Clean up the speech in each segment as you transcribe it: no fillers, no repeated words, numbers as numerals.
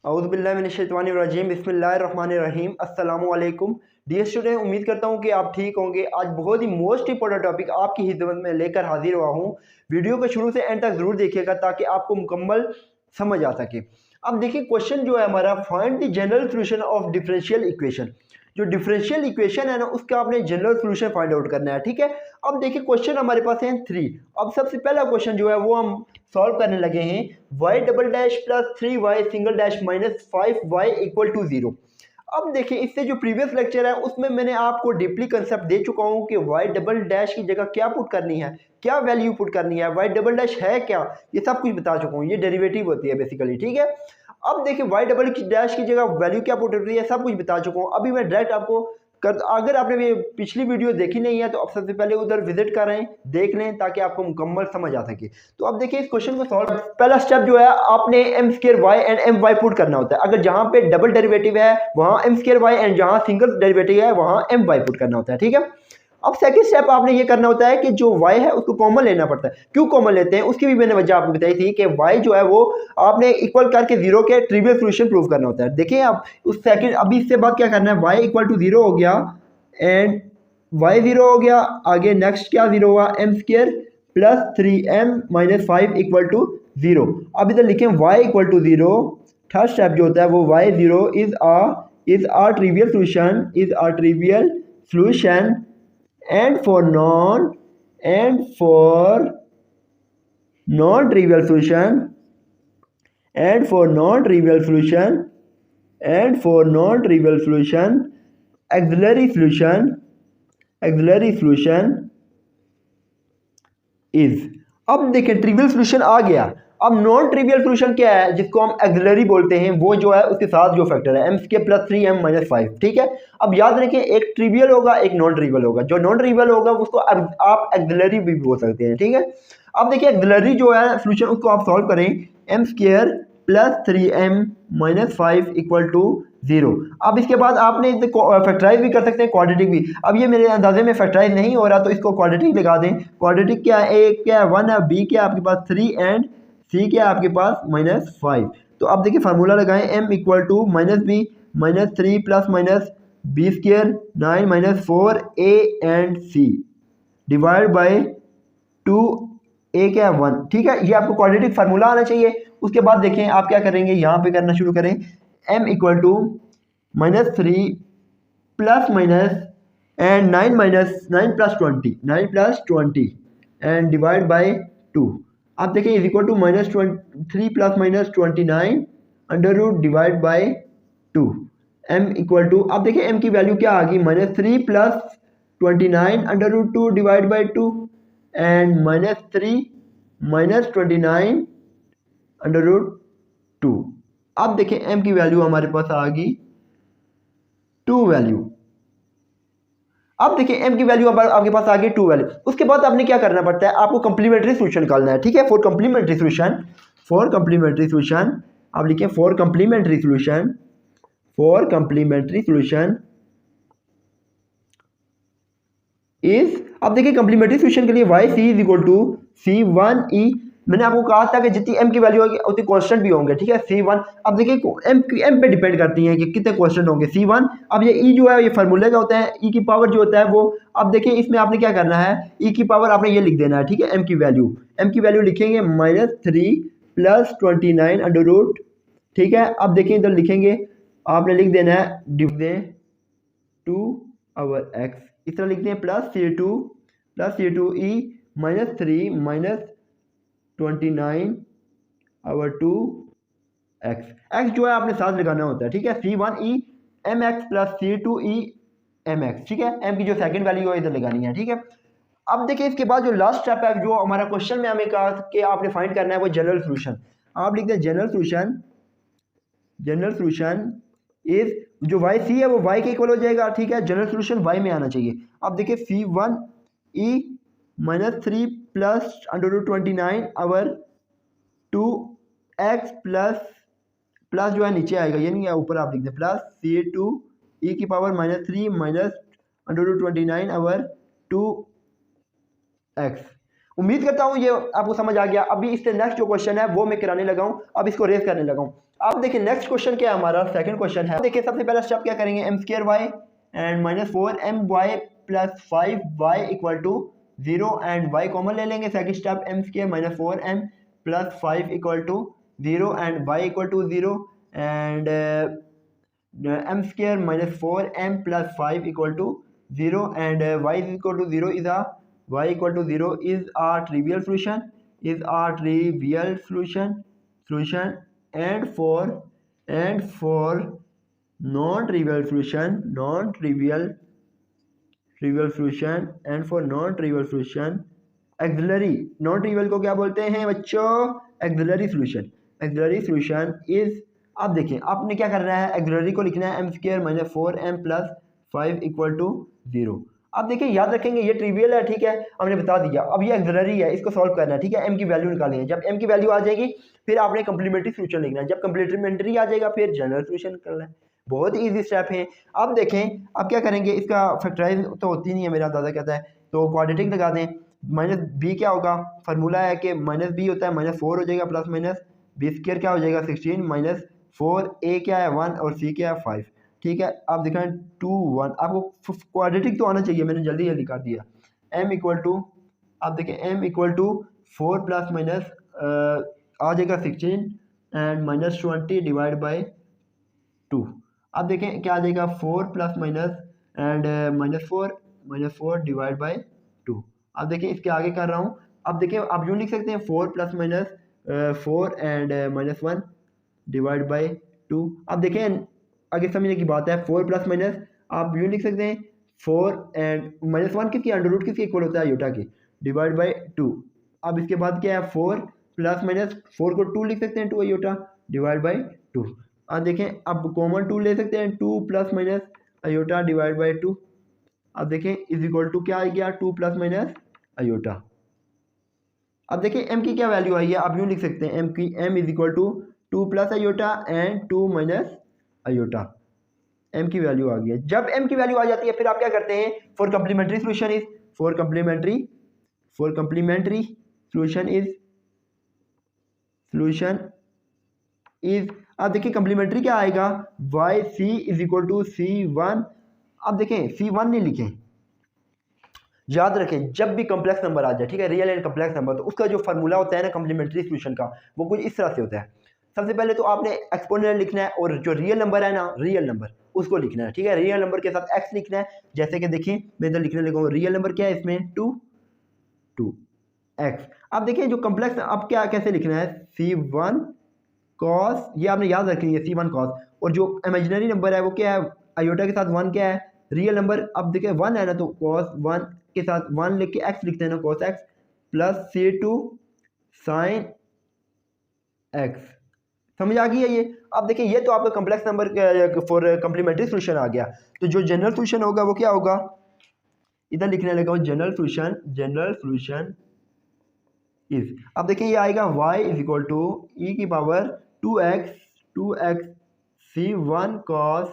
औज़ुबिल्लाहिमिनश्शैतानिर्रजीम बिस्मिल्लाहिर्रहमानिर्रहीम अस्सलामु अलैकुम डियर स्टूडेंट, उम्मीद करता हूँ कि आप ठीक होंगे। आज बहुत ही मोस्ट इंपॉर्टेंट टॉपिक आपकी खिदमत में लेकर हाजिर हुआ हूँ। वीडियो को शुरू से एंड तक ज़रूर देखिएगा ताकि आपको मुकम्मल समझ आ सके। अब देखिए क्वेश्चन जो है हमारा, find the general solution of differential equation. जो डिफरेंशियल इक्वेशन है ना, उसका आपने जनरल सोल्यूशन फाइंड आउट करना है, ठीक है। अब देखिए क्वेश्चन हमारे पास है 3। अब सबसे पहला क्वेश्चन जो है वो हम सॉल्व करने लगे हैं। y double dash plus 3y single dash minus 5y equal to 0। अब देखिए इससे जो प्रीवियस लेक्चर है उसमें मैंने आपको डीपली कंसेप्ट दे चुका हूं कि y डबल डैश की जगह क्या पुट करनी है, क्या वैल्यू पुट करनी है, y डबल डैश है क्या, ये सब कुछ बता चुका हूं। ये डेरिवेटिव होती है बेसिकली, ठीक है। अब देखिए y डबल डैश की जगह वैल्यू क्या पुट होती है, सब कुछ बता चुका हूं। अभी मैं डायरेक्ट आपको अगर आपने ये पिछली वीडियो देखी नहीं है तो आप सबसे पहले उधर विजिट करें, देख लें ताकि आपको मुकम्मल समझ आ सके। तो अब देखिए इस क्वेश्चन को सॉल्व, पहला स्टेप जो है आपने M square Y and M Y put करना होता है। अगर जहां पे डबल डेरिवेटिव है वहां एम स्क्वायर वाई एंड जहां सिंगल डेरिवेटिव है वहां एम वाई पुट करना होता है, ठीक है। अब सेकंड स्टेप आपने ये करना होता है कि जो y है उसको कॉमन लेना पड़ता है। क्यों कॉमन लेते हैं उसकी भी मैंने वजह आपको बताई थी कि y जो है वो आपने इक्वल करके 0 के ट्रिवियल सॉल्यूशन प्रूव करना होता है। देखिए आप उस सेकंड, अभी इसके बाद क्या करना है, y इक्वल टू 0 हो गया एंड y 0 हो गया। आगे नेक्स्ट क्या 0 हुआ, M square plus 3m minus 5 equal to 0। अब इधर लिखें y equal to 0। Third step जो होता है वो y 0 is a trivial solution and for non-trivial solution auxiliary solution is। अब देखिए ट्रिवियल सॉल्यूशन आ गया। अब नॉन ट्रिवियल सॉल्यूशन क्या है, जिसको हम एक्सिलरी बोलते हैं, वो जो है उसके साथ जो फैक्टर है M square plus 3m minus 5, ठीक है। अब याद रखें एक ट्रिवियल होगा एक नॉन ट्रिवियल होगा। जो नॉन ट्रिवियल होगा उसको आप एक्सिलरी भी बोल सकते हैं, ठीक है। अब देखिए एक्सिलरी जो है सॉल्यूशन उसको आप सॉल्व करें, M square plus 3m minus 5 equal to 0। अब इसके बाद आपने फैक्टराइज भी कर सकते हैं, क्वाड्रेटिक भी। अब ये मेरे अंदाजे में फैक्टराइज नहीं हो रहा तो इसको क्वाड्रेटिक लगा दें। क्वाड्रेटिक क्या है, ए क्या है 1 है, बी क्या है आपके पास 3 एंड सी क्या है आपके पास माइनस 5। तो अब देखिए फार्मूला लगाएं, M equal to minus B minus 3 plus minus B square 9 minus 4 A and C divide by 2 A क्या है 1, ठीक है। ये आपको क्वाड्रेटिक फार्मूला आना चाहिए। उसके बाद देखें आप क्या करेंगे, यहाँ पे करना शुरू करें, m equal to minus 3 plus minus and 9 minus 9 plus 20 and divide by 2। आप देखें is equal to minus 3 plus minus 29 under root divide by 2। m equal to, अब देखिए m की वैल्यू क्या आ गई, minus 3 plus 29 under root 2 divide by 2 and minus 3 minus 29 under root 2। अब देखिए m की वैल्यू हमारे पास आ गई 2 वैल्यू। अब देखिए m की वैल्यू आपके पास आ गई 2 वैल्यू। उसके बाद आपने क्या करना पड़ता है, आपको कंप्लीमेंट्री सॉल्यूशन निकालना है, ठीक है। फॉर कंप्लीमेंट्री सॉल्यूशन आप लिखें फॉर कंप्लीमेंट्री सॉल्यूशन इज। अब देखिए कंप्लीमेंट्री सॉल्यूशन के लिए y c is equal to c1e। मैंने आपको कहा था कि जितनी m की वैल्यू होगी उतनी कांस्टेंट भी होंगे, ठीक है। c1, अब देखिए m पे डिपेंड करती है कि कितने कांस्टेंट होंगे c1। अब ये e जो है ये फार्मूले का होता है, e की पावर जो होता है वो, अब देखिए इसमें आपने क्या करना है, e की पावर आपने ये लिख देना है, ठीक है। m की वैल्यू लिखेंगे माइनस 3 प्लस 29 अंडर रूट, ठीक है। अब देखिए इधर लिखेंगे, आपने लिख देना है डिवाइड 2 ओवर x, इस तरह लिखते हैं plus c2 e minus 3 minus 29 over 2 x जो है आपने साथ लगाना होता है, ठीक है। c1e mx plus c2e mx, ठीक है। m की जो सेकंड वैल्यू है इधर लगानी है, ठीक है। अब देखिए इसके बाद जो लास्ट स्टेप है, जो हमारा क्वेश्चन में हमें कहा कि आपने फाइंड करना है वो जनरल सॉल्यूशन। आप लिखते हैं जनरल सॉल्यूशन इज, जो y c है वो y के इक्वल हो जाएगा, ठीक है। जनरल सॉल्यूशन y में आना चाहिए। अब देखिए c1e minus 3 plus under root 29 over 2x plus जो है नीचे आएगा, ये नहीं है ऊपर, आप लिख दें प्लस c2e की power minus 3 minus under root 29 over 2x। उम्मीद करता हूँ ये आपको समझ आ गया। अभी इससे नेक्स्ट जो क्वेश्चन है वो मैं कराने लगा हूँ, अब इसको रेस करने लगा हूँ। अब देखिए नेक्स्ट क्वेश्चन क्या है हमारा, सेकंड क्वेश्चन है। देखिए सबसे पहला स्टेप क्या करेंगे, M square Y and minus 4my plus 5y equal to 0 and y common ले लेंगे। Second step M square minus 4m plus 5 equal to 0 and y equal to 0 and m square minus 4m plus 5 equal to 0 and y is equal to 0 is a y equal to 0 is a trivial solution, is a trivial solution and for non-trivial solution and for non-trivial solution auxiliary, non-trivial को क्या बोलते हैं बच्चों, auxiliary solution is। अब देखिए आपने क्या करना है, एक्सिलरी को लिखना है M square minus 4m plus 5 equal to 0। अब देखिए याद रखेंगे ये ट्रिवियल है, ठीक है, हमने बता दिया। अब ये एक्सिलरी है, इसको सॉल्व करना है, ठीक है, m की वैल्यू निकालनी है। जब m की वैल्यू आ जाएगी फिर आपने कंप्लीमेंट्री सोल्यूशन लिखना है, जब कंप्लीमेंट्री आ जाएगा फिर जनरल सोल्यूशन करना है। बहुत ईजी स्टेप है। अब देखें अब क्या करेंगे, इसका फैक्टराइज तो होती नहीं है, मेरा दादा कहता है, तो क्वाड्रेटिक लगा दें। माइनस बी क्या होगा, फार्मूला है कि माइनस बी होता है माइनस 4 हो जाएगा प्लस माइनस बी स्क्र क्या हो जाएगा 16 माइनस 4, ए क्या है 1 और सी क्या है 5, ठीक है। आप दिखाएं 2 1, आपको क्वाड्रेटिक तो आना चाहिए, मैंने जल्दी जल्दी कर दिया। m इक्वल टू, आप देखें m equal to 4 plus minus आ जाएगा 16 एंड माइनस 20 डिवाइड बाई 2। अब देखें क्या आ जाएगा 4 plus minus and minus 4 divide by 2। अब देखें इसके आगे कर रहा हूँ। अब देखें आप यूँ लिख सकते हैं 4 plus minus 4 and minus 1 divide by 2। अब देखें आगे समझने की बात है, 4 प्लस माइनस आप यूँ लिख सकते हैं 4 एंड माइनस 1 किसकी अंडर रूट किसकी इक्वल होता है आयोटा की, डिवाइड बाई 2। अब इसके बाद क्या है 4 प्लस माइनस 4 को 2 लिख सकते हैं 2 आयोटा डिवाइड बाई 2। अब देखें अब कॉमन 2 ले सकते हैं 2 plus minus iota divide by 2। अब देखें इज इक्वल टू क्या आ गया 2 प्लस माइनस आयोटा। अब देखिए m की क्या वैल्यू आई है, आप यूँ लिख सकते हैं m is equal to 2 plus iota and 2 minus iota. m की वैल्यू आ गई है। जब m की वैल्यू आ जाती है फिर आप क्या करते हैं, फॉर कंप्लीमेंट्री सोल्यूशन इज अब देखिए कंप्लीमेंट्री क्या आएगा, Y C is equal to C1। अब देखें C1 नहीं लिखें, याद रखें जब भी कॉम्प्लेक्स नंबर आ जाए, ठीक है, रियल एंड कॉम्प्लेक्स नंबर, तो उसका जो फार्मूला होता है ना कंप्लीमेंट्री सोल्यूशन का, वो कुछ इस तरह से होता है। सबसे पहले तो आपने एक्सपोनेंट लिखना है और जो रियल नंबर है ना, रियल नंबर उसको लिखना है, ठीक है, रियल नंबर के साथ x लिखना है। जैसे कि देखिए मैं इधर लिखने लगा हूँ, रियल नंबर क्या है इसमें 2x। अब देखिए जो कॉम्प्लेक्स, अब क्या कैसे लिखना है, C1 कॉस, ये आपने याद रखनी है C1 कॉस, और जो इमेजिनरी नंबर है वो क्या है, आयोटा के साथ 1 क्या है, रियल नंबर। अब देखिए 1 है ना, तो कॉस 1 के साथ 1 लिख के x लिखते हैं ना, cos x plus C2 sine x। समझ आ गई है ये। अब देखिए ये तो आपका complex number for complementary solution आ गया। तो जो जनरल सोल्यूशन होगा वो क्या होगा, इधर लिखने लगा हूँ जनरल सोल्यूशन इज। अब देखिए ये आएगा y is equal to e की पावर 2x C1 कॉस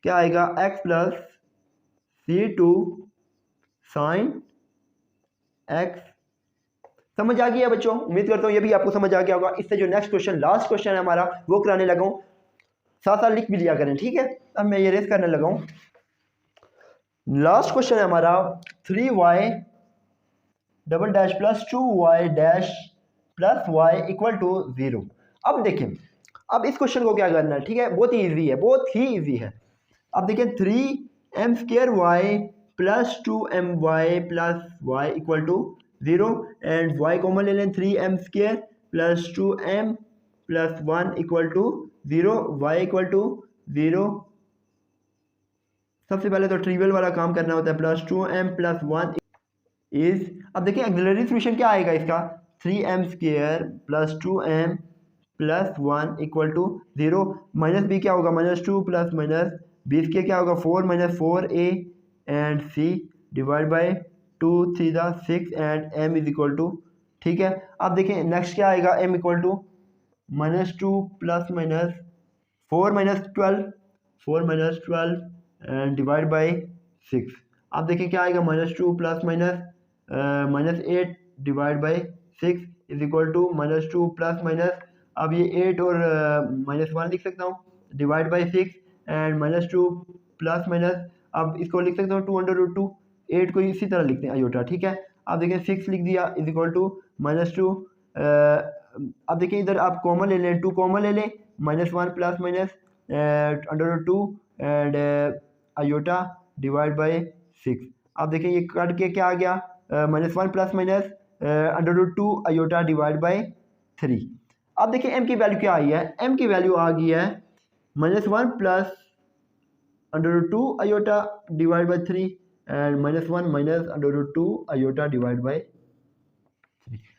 क्या आएगा x plus C2 sine x। समझ आ गया बच्चों, उम्मीद करता हूँ ये भी आपको समझ आ गया होगा। इससे जो नेक्स्ट क्वेश्चन लास्ट क्वेश्चन है हमारा वो कराने लगा हूँ, साथ साथ लिख भी लिया करें, ठीक है। अब मैं ये रेस करने लगा हूँ। लास्ट क्वेश्चन है हमारा 3y double dash plus 2y dash plus y equal to 0। अब देखें अब इस क्वेश्चन को क्या करना है, ठीक है, बहुत ही ईजी है, बहुत ही ईजी है। अब देखें 3m square y plus 2my plus y equal to 0 and y common ले लें 3m square plus 2m plus 1 equal to 0, y equal to 0। सबसे पहले तो ट्रिवियल वाला काम करना होता है, प्लस 2m प्लस 1 इज। अब देखिए एक्सिलरी सोल्यूशन क्या आएगा इसका, 3m square plus 2m plus 1 equal to 0। Minus B क्या होगा, minus 2 plus minus B square क्या होगा 4 minus 4a and c divide by 2 3 6 and m is equal to, ठीक है। अब देखिए नेक्स्ट क्या आएगा, m equal to minus 2 plus minus 4 minus 12 and divide by 6। अब देखिए क्या आएगा, minus 2 plus minus 8 divide by 6 is equal to minus 2 plus minus अब ये 8 और -1 लिख सकता हूँ divide by 6 and -2 plus minus, अब इसको लिख सकता हूँ 2/√2। 8 को इसी तरह लिखते हैं आयोटा, ठीक है। अब देखिए 6 लिख दिया इज इक्वल टू -2। अब देखिए इधर आप कॉमन ले लें, 2 कॉमन ले लें, -1 plus minus √2 and iota divide by 6। अब देखिए ये कट के क्या आ गया, -1 plus minus √2 iota divide by 3। अब देखिए m की वैल्यू क्या आई है, m की वैल्यू आ गई है -1 plus √2 iota divide by 3 and -1 minus √2 iota divide by 3।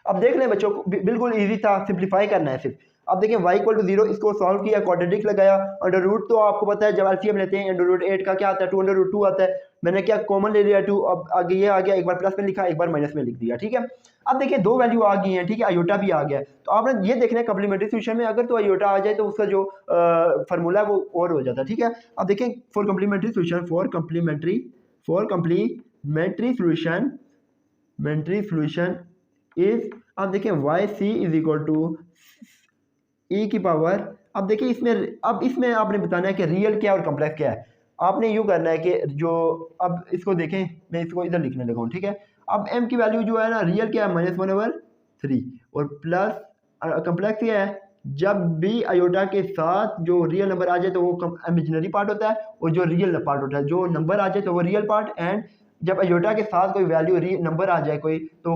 अब देख लें बच्चों को, बिल्कुल इजी था, सिंप्लीफाई करना है सिर्फ। अब देखें y इक्वल टू 0, इसको सॉल्व किया, क्वाड्रेटिक लगाया, अंडर रूट तो आपको पता है जब एलसीएम लेते हैं √8 का क्या आता है 2/√2 आता है। मैंने क्या कॉमन ले लिया 2, अब आगे ये आ गया, एक बार प्लस में लिखा एक बार माइनस में लिख दिया, ठीक है। अब देखिए दो वैल्यू आ गई हैं, ठीक है, आयोटा भी आ गया। तो आपने ये देखना है कम्प्लीमेंट्री सोल्यूशन में अगर तो आयोटा आ जाए तो उसका जो फार्मूला है वो और हो जाता है, ठीक है। अब देखें for complementary solution, for complementary solution is, अब देखें y C is equal to e की पावर। अब देखिए इसमें आपने बताना है कि रियल क्या है और कॉम्प्लेक्स क्या है। आपने यूँ करना है कि जो, अब इसको देखें, मैं इसको इधर लिखने लगा हूँ, ठीक है। अब m की वैल्यू जो है ना, रियल क्या है -1/3 और प्लस कॉम्प्लेक्स क्या है, जब भी आयोटा के साथ जो रियल नंबर आ जाए तो वो इमेजिनरी पार्ट होता है और जो रियल पार्ट होता है, जो नंबर आ जाए तो वो रियल पार्ट, एंड जब आयोटा के साथ कोई वैल्यू नंबर आ जाए कोई तो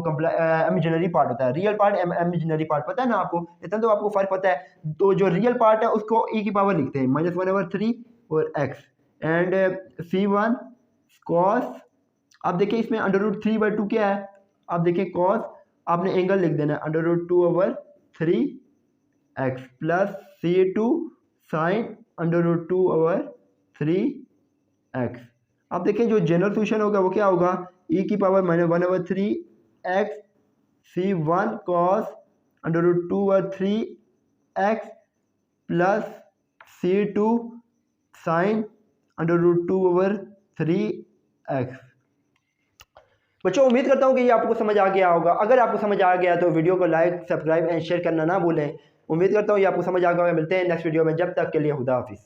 इमेजिनरी पार्ट होता है। रियल पार्ट इमेजिनरी पार्ट पता है ना आपको, इतना तो आपको फर्क पता है। तो जो रियल पार्ट है उसको e की पावर लिखते हैं -1/3 और x एंड c1 cos। अब देखिए इसमें √3/2 क्या है, अब देखिए cos, आपने एंगल लिख देना है √2/3x plus c2 sin √2/3x। अब देखिए जो जनरल सोल्यूशन होगा वो क्या होगा, e की power -1/3x c1 cos √2/3x plus c2 sin √2/3x। बच्चों उम्मीद करता हूँ कि ये आपको समझ आ गया होगा। अगर आपको समझ आ गया तो वीडियो को लाइक सब्सक्राइब एंड शेयर करना ना भूलें। उम्मीद करता हूँ ये आपको समझ आ गया होगा। मिलते हैं नेक्स्ट वीडियो में, जब तक के लिए खुदा हाफिज़।